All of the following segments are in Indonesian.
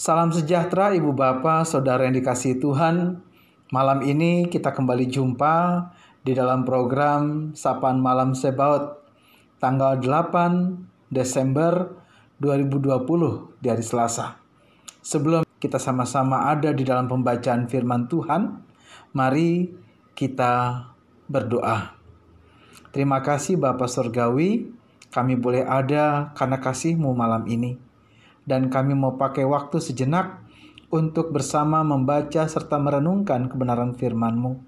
Salam sejahtera Ibu Bapa, Saudara yang dikasihi Tuhan. Malam ini kita kembali jumpa di dalam program Sapaan Malam Sebaot tanggal 8 Desember 2020 di hari Selasa. Sebelum kita sama-sama ada di dalam pembacaan firman Tuhan, mari kita berdoa. Terima kasih Bapa Surgawi, kami boleh ada karena kasih-Mu malam ini. Dan kami mau pakai waktu sejenak untuk bersama membaca serta merenungkan kebenaran firman-Mu.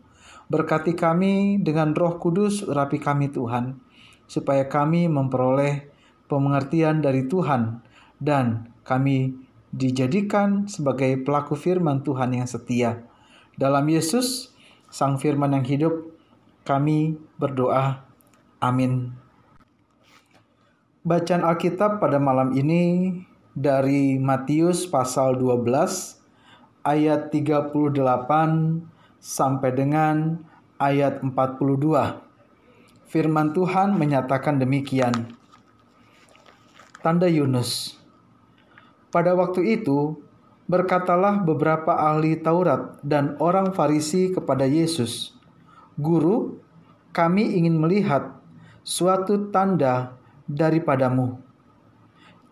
Berkati kami dengan Roh Kudus, urapi kami Tuhan, supaya kami memperoleh pengertian dari Tuhan dan kami dijadikan sebagai pelaku firman Tuhan yang setia. Dalam Yesus, Sang Firman yang hidup, kami berdoa. Amin. Bacaan Alkitab pada malam ini dari Matius pasal 12 ayat 38 sampai dengan ayat 42. Firman Tuhan menyatakan demikian. Tanda Yunus. Pada waktu itu, berkatalah beberapa ahli Taurat dan orang Farisi kepada Yesus, "Guru, kami ingin melihat suatu tanda daripadamu."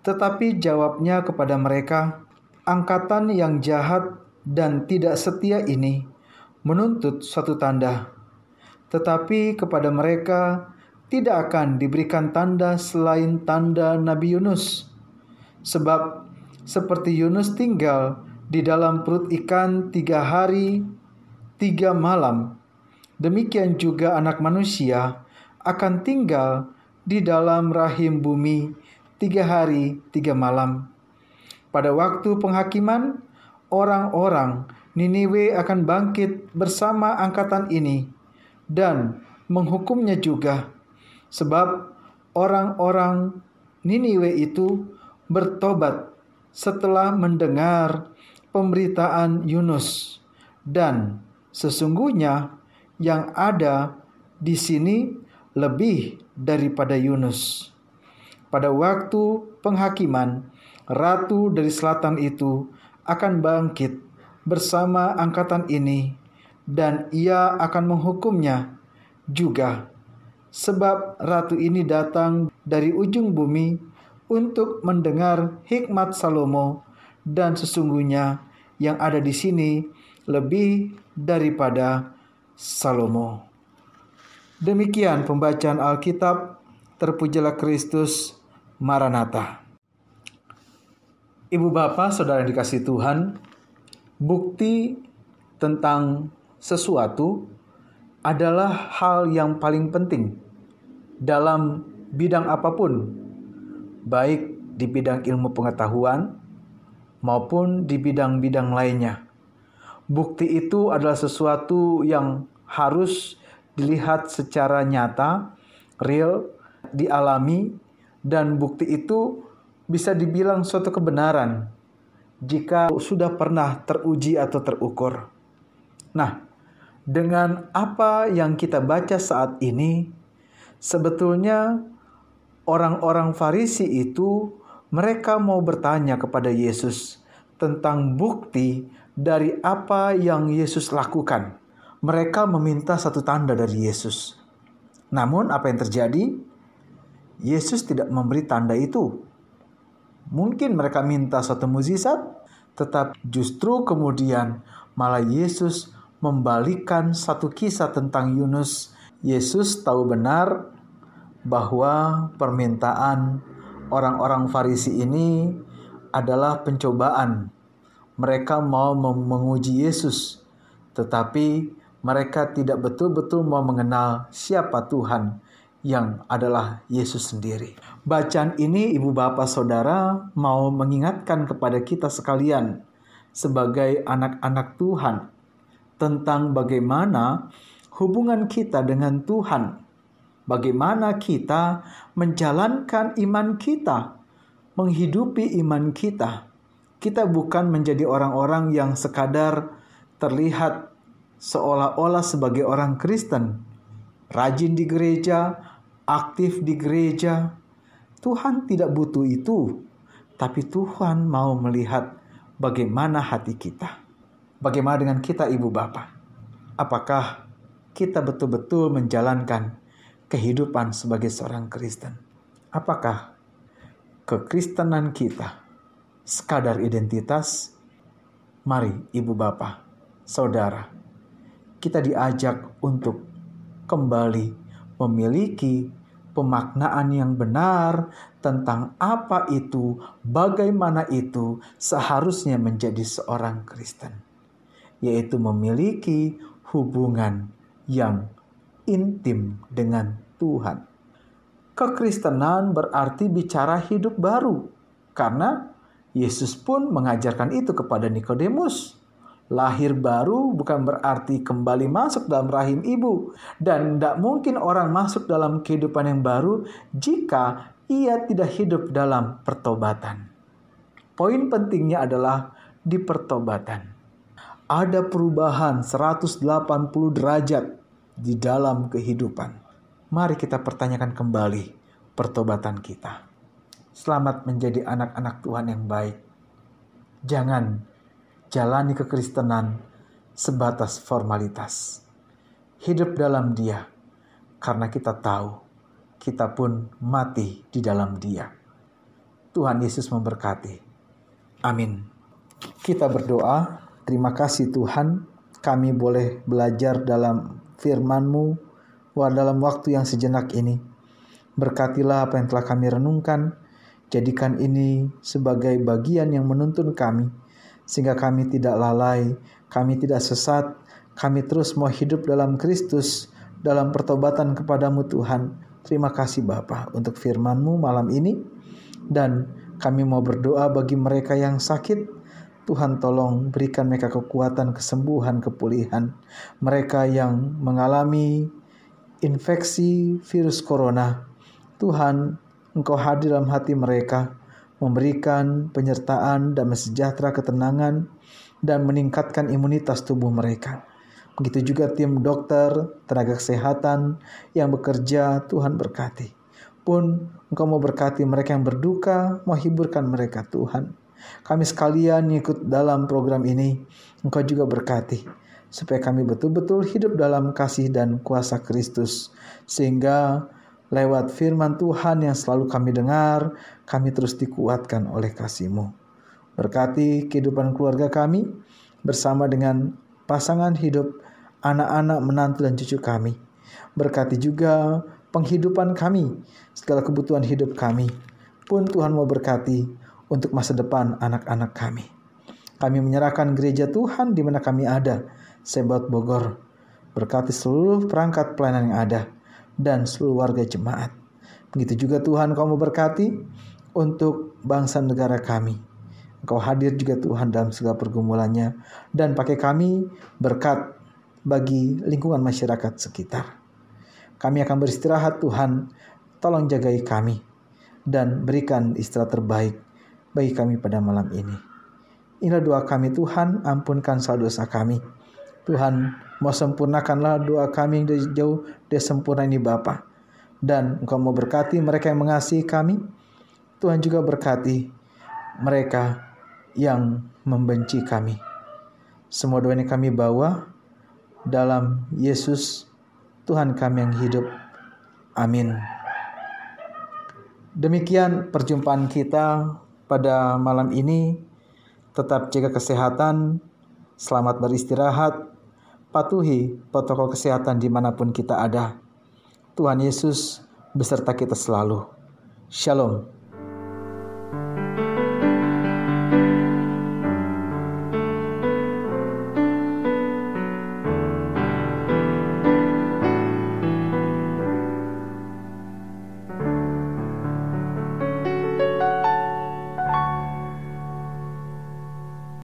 Tetapi jawabnya kepada mereka, "Angkatan yang jahat dan tidak setia ini menuntut suatu tanda. Tetapi kepada mereka tidak akan diberikan tanda selain tanda Nabi Yunus. Sebab seperti Yunus tinggal di dalam perut ikan 3 hari 3 malam, demikian juga Anak Manusia akan tinggal di dalam rahim bumi 3 hari 3 malam. Pada waktu penghakiman, orang-orang Niniwe akan bangkit bersama angkatan ini dan menghukumnya juga. Sebab orang-orang Niniwe itu bertobat setelah mendengar pemberitaan Yunus. Dan sesungguhnya yang ada di sini lebih daripada Yunus. Pada waktu penghakiman, ratu dari selatan itu akan bangkit bersama angkatan ini, dan ia akan menghukumnya juga. Sebab ratu ini datang dari ujung bumi untuk mendengar hikmat Salomo, dan sesungguhnya yang ada di sini lebih daripada Salomo. Demikian pembacaan Alkitab. Terpujilah Kristus. Maranatha. Ibu Bapa, Saudara yang dikasihi Tuhan, bukti tentang sesuatu adalah hal yang paling penting dalam bidang apapun, baik di bidang ilmu pengetahuan maupun di bidang-bidang lainnya. Bukti itu adalah sesuatu yang harus dilihat secara nyata, real, dialami, dan bukti itu bisa dibilang suatu kebenaran jika sudah pernah teruji atau terukur. Nah, dengan apa yang kita baca saat ini, sebetulnya orang-orang Farisi itu mereka mau bertanya kepada Yesus tentang bukti dari apa yang Yesus lakukan. Mereka meminta satu tanda dari Yesus. Namun apa yang terjadi? Yesus tidak memberi tanda itu. Mungkin mereka minta suatu mukjizat, tetapi justru kemudian malah Yesus membalikkan satu kisah tentang Yunus. Yesus tahu benar bahwa permintaan orang-orang Farisi ini adalah pencobaan. Mereka mau menguji Yesus, tetapi mereka tidak betul-betul mau mengenal siapa Tuhan yang adalah Yesus sendiri. Bacaan ini Ibu Bapa Saudara mau mengingatkan kepada kita sekalian sebagai anak-anak Tuhan tentang bagaimana hubungan kita dengan Tuhan. Bagaimana kita menjalankan iman kita, menghidupi iman kita. Kita bukan menjadi orang-orang yang sekadar terlihat seolah-olah sebagai orang Kristen, rajin di gereja, aktif di gereja. Tuhan tidak butuh itu, tapi Tuhan mau melihat bagaimana hati kita. Bagaimana dengan kita ibu bapak? Apakah kita betul-betul menjalankan kehidupan sebagai seorang Kristen? Apakah kekristenan kita sekadar identitas? Mari ibu bapak, saudara, kita diajak untuk kembali memiliki pemaknaan yang benar tentang apa itu, bagaimana itu seharusnya menjadi seorang Kristen, yaitu memiliki hubungan yang intim dengan Tuhan. Kekristenan berarti bicara hidup baru, karena Yesus pun mengajarkan itu kepada Nikodemus. Lahir baru bukan berarti kembali masuk dalam rahim ibu. Dan tidak mungkin orang masuk dalam kehidupan yang baru jika ia tidak hidup dalam pertobatan. Poin pentingnya adalah di pertobatan. Ada perubahan 180 derajat di dalam kehidupan. Mari kita pertanyakan kembali pertobatan kita. Selamat menjadi anak-anak Tuhan yang baik. Jangan jalani kekristenan sebatas formalitas. Hidup dalam Dia, karena kita tahu kita pun mati di dalam Dia. Tuhan Yesus memberkati. Amin. Kita berdoa. Terima kasih Tuhan, kami boleh belajar dalam firman-Mu dalam waktu yang sejenak ini. Berkatilah apa yang telah kami renungkan. Jadikan ini sebagai bagian yang menuntun kami, sehingga kami tidak lalai, kami tidak sesat, kami terus mau hidup dalam Kristus, dalam pertobatan kepadamu Tuhan. Terima kasih Bapa untuk firman-Mu malam ini, dan kami mau berdoa bagi mereka yang sakit. Tuhan tolong berikan mereka kekuatan, kesembuhan, kepulihan. Mereka yang mengalami infeksi virus corona, Tuhan, Engkau hadir dalam hati mereka, memberikan penyertaan, damai sejahtera, ketenangan, dan meningkatkan imunitas tubuh mereka. Begitu juga tim dokter, tenaga kesehatan yang bekerja, Tuhan berkati. Pun Engkau mau berkati mereka yang berduka, mau hiburkan mereka Tuhan. Kami sekalian ikut dalam program ini, Engkau juga berkati, supaya kami betul-betul hidup dalam kasih dan kuasa Kristus, sehingga lewat firman Tuhan yang selalu kami dengar, kami terus dikuatkan oleh kasih-Mu. Berkati kehidupan keluarga kami, bersama dengan pasangan hidup, anak-anak, menantu, dan cucu kami. Berkati juga penghidupan kami, segala kebutuhan hidup kami. Pun Tuhan mau berkati untuk masa depan anak-anak kami. Kami menyerahkan gereja Tuhan di mana kami ada, Sebaot Bogor. Berkati seluruh perangkat pelayanan yang ada, dan seluruh warga jemaat. Begitu juga Tuhan Kau memberkati untuk bangsa negara kami. Engkau hadir juga Tuhan dalam segala pergumulannya, dan pakai kami berkat bagi lingkungan masyarakat sekitar. Kami akan beristirahat Tuhan, tolong jagai kami dan berikan istirahat terbaik bagi kami pada malam ini. Inilah doa kami Tuhan, ampunkan segala dosa kami. Tuhan, mau sempurnakanlah doa kami yang dari jauh dari sempurna ini Bapa. Dan Engkau mau berkati mereka yang mengasihi kami. Tuhan juga berkati mereka yang membenci kami. Semua doa ini kami bawa dalam Yesus, Tuhan kami yang hidup. Amin. Demikian perjumpaan kita pada malam ini. Tetap jaga kesehatan, selamat beristirahat, patuhi protokol kesehatan dimanapun kita ada. Tuhan Yesus beserta kita selalu. Shalom.